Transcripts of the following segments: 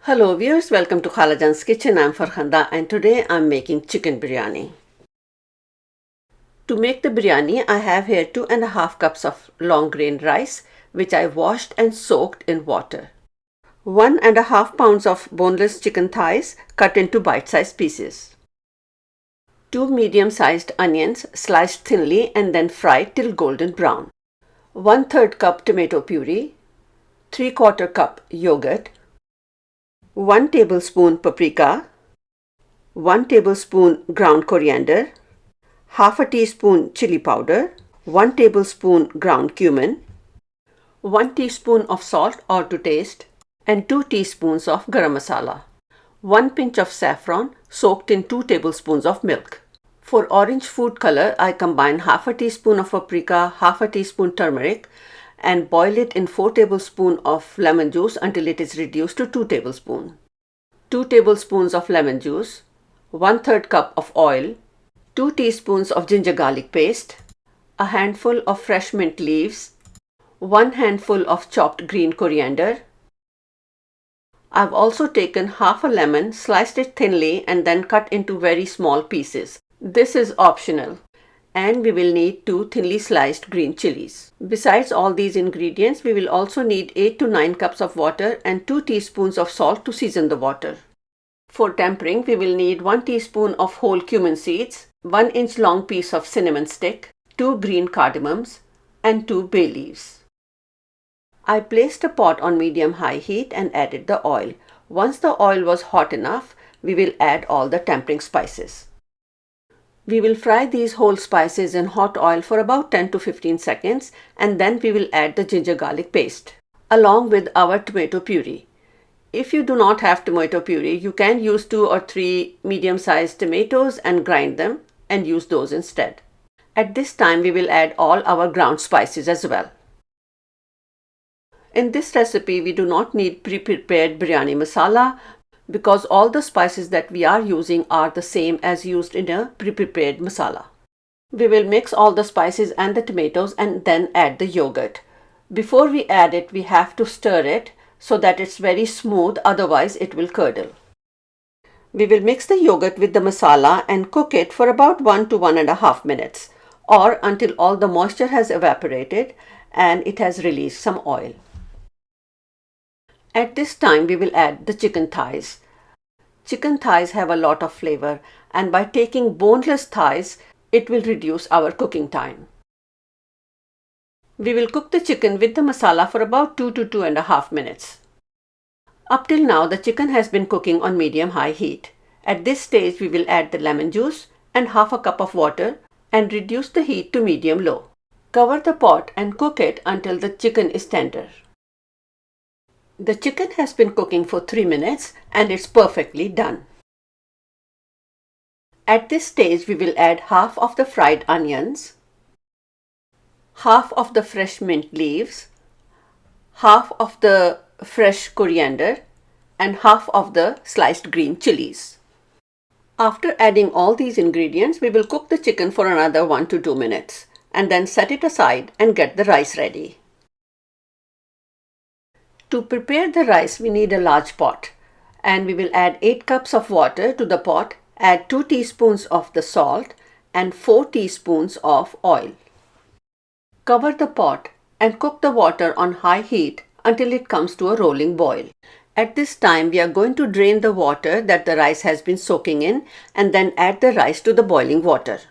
Hello viewers, welcome to Khalajan's Kitchen. I'm Farhanda and today I'm making chicken biryani. To make the biryani, I have here 2.5 cups of long grain rice which I washed and soaked in water. 1.5 pounds of boneless chicken thighs cut into bite-sized pieces. 2 medium-sized onions sliced thinly and then fried till golden brown. 1/3 cup tomato puree, 3/4 cup yogurt, 1 tablespoon paprika, 1 tablespoon ground coriander, half a teaspoon chili powder, 1 tablespoon ground cumin, 1 teaspoon of salt or to taste, and 2 teaspoons of garam masala. 1 pinch of saffron soaked in 2 tablespoons of milk. For orange food color, I combine half a teaspoon of paprika, half a teaspoon turmeric, and boil it in 4 tablespoons of lemon juice until it is reduced to 2 tablespoons. 2 tablespoons of lemon juice, 1/3 cup of oil, 2 teaspoons of ginger garlic paste, a handful of fresh mint leaves, 1 handful of chopped green coriander. I've also taken half a lemon, sliced it thinly and then cut into very small pieces. This is optional. And we will need 2 thinly sliced green chilies. Besides all these ingredients, we will also need 8 to 9 cups of water and 2 teaspoons of salt to season the water. For tempering, we will need 1 teaspoon of whole cumin seeds, 1 inch long piece of cinnamon stick, 2 green cardamoms, and 2 bay leaves. I placed a pot on medium-high heat and added the oil. Once the oil was hot enough, we will add all the tempering spices. We will fry these whole spices in hot oil for about 10 to 15 seconds and then we will add the ginger garlic paste along with our tomato puree. If you do not have tomato puree, you can use 2 or 3 medium-sized tomatoes and grind them and use those instead. At this time, we will add all our ground spices as well. In this recipe, we do not need pre-prepared biryani masala because all the spices that we are using are the same as used in a pre-prepared masala. We will mix all the spices and the tomatoes and then add the yogurt. Before we add it, we have to stir it so that it's very smooth, otherwise it will curdle. We will mix the yogurt with the masala and cook it for about 1 to 1.5 minutes or until all the moisture has evaporated and it has released some oil. At this time, we will add the chicken thighs. Chicken thighs have a lot of flavor and by taking boneless thighs, it will reduce our cooking time. We will cook the chicken with the masala for about 2 to 2.5 minutes. Up till now, the chicken has been cooking on medium-high heat. At this stage, we will add the lemon juice and half a cup of water and reduce the heat to medium-low. Cover the pot and cook it until the chicken is tender. The chicken has been cooking for 3 minutes and it's perfectly done. At this stage, we will add half of the fried onions, half of the fresh mint leaves, half of the fresh coriander, and half of the sliced green chilies. After adding all these ingredients, we will cook the chicken for another 1 to 2 minutes and then set it aside and get the rice ready. To prepare the rice, we need a large pot and we will add 8 cups of water to the pot, add 2 teaspoons of the salt and 4 teaspoons of oil. Cover the pot and cook the water on high heat until it comes to a rolling boil. At this time, we are going to drain the water that the rice has been soaking in and then add the rice to the boiling water.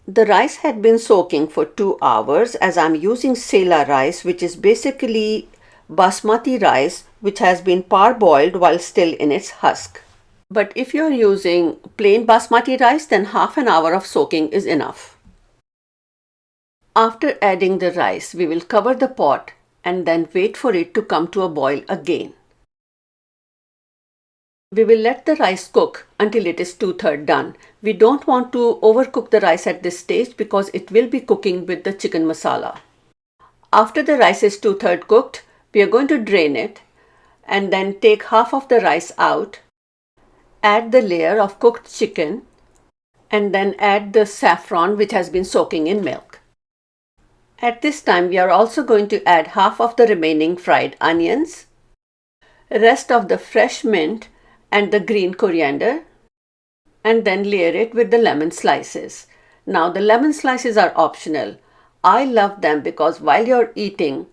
The rice had been soaking for 2 hours as I'm using Sela rice, which is basically basmati rice which has been parboiled while still in its husk. But if you're using plain basmati rice, then half an hour of soaking is enough. After adding the rice, we will cover the pot and then wait for it to come to a boil again. We will let the rice cook until it is 2/3 done. We don't want to overcook the rice at this stage because it will be cooking with the chicken masala. After the rice is 2/3 cooked, we are going to drain it and then take half of the rice out, add the layer of cooked chicken, and then add the saffron which has been soaking in milk. At this time, we are also going to add half of the remaining fried onions, rest of the fresh mint and the green coriander, and then layer it with the lemon slices. Now the lemon slices are optional. I love them because while you're eating,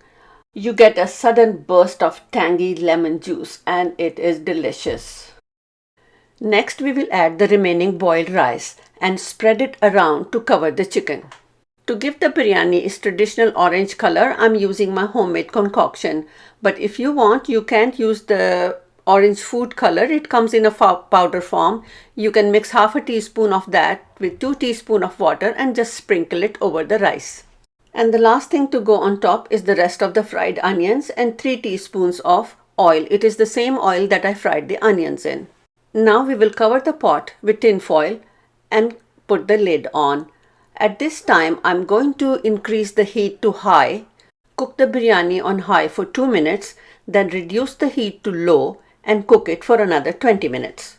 you get a sudden burst of tangy lemon juice and it is delicious. Next, we will add the remaining boiled rice and spread it around to cover the chicken. To give the biryani its traditional orange color, I'm using my homemade concoction. But if you want, you can't use the orange food color. It comes in a powder form. You can mix half a teaspoon of that with 2 teaspoons of water and just sprinkle it over the rice. And the last thing to go on top is the rest of the fried onions and 3 teaspoons of oil. It is the same oil that I fried the onions in. Now we will cover the pot with tin foil and put the lid on. At this time, I'm going to increase the heat to high, cook the biryani on high for 2 minutes, then reduce the heat to low and cook it for another 20 minutes.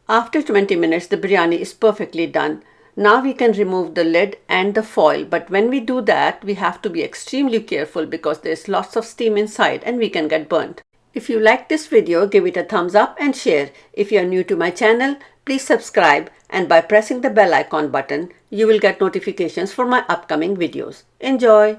After 20 minutes, the biryani is perfectly done. Now we can remove the lid and the foil, but when we do that, we have to be extremely careful because there's lots of steam inside and we can get burnt. If you like this video, give it a thumbs up and share. If you are new to my channel, please subscribe, and by pressing the bell icon button, you will get notifications for my upcoming videos. Enjoy!